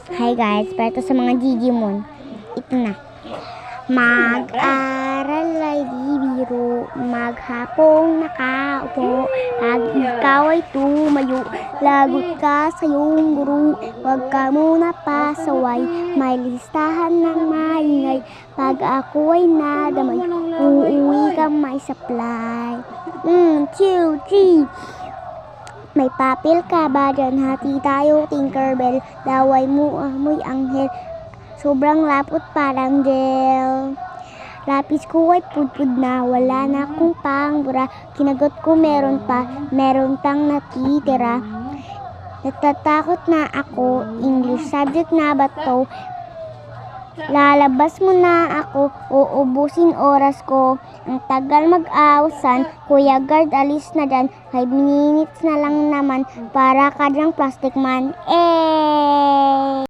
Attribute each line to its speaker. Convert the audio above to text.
Speaker 1: Hi guys, para to sa mga Digimon. Ito na. Mag-aral ay di biro, maghapong nakaupo. Pag ikaw ay tumayo, lagot ka sa iyong guro. Huwag ka muna pasaway, may listahan ng maingay. Pag ako ay nadamay, uuwi ka may supply. 1, 2, 3. May papel ka ba dyan? Hati tayo, Tinkerbell. Laway mo, amoy anghel. Sobrang lapot parang gel. Lapis ko ay pudpud na, wala na akong pangbura. Kinagot ko meron pang natitira. Natatakot na ako, English subject na ba to? Lalabas mo na ako, uubusin oras ko. Ang tagal mag-awasan, Kuya Guard alis na dyan. 5 minutes na lang naman, para ka dyang plastic man.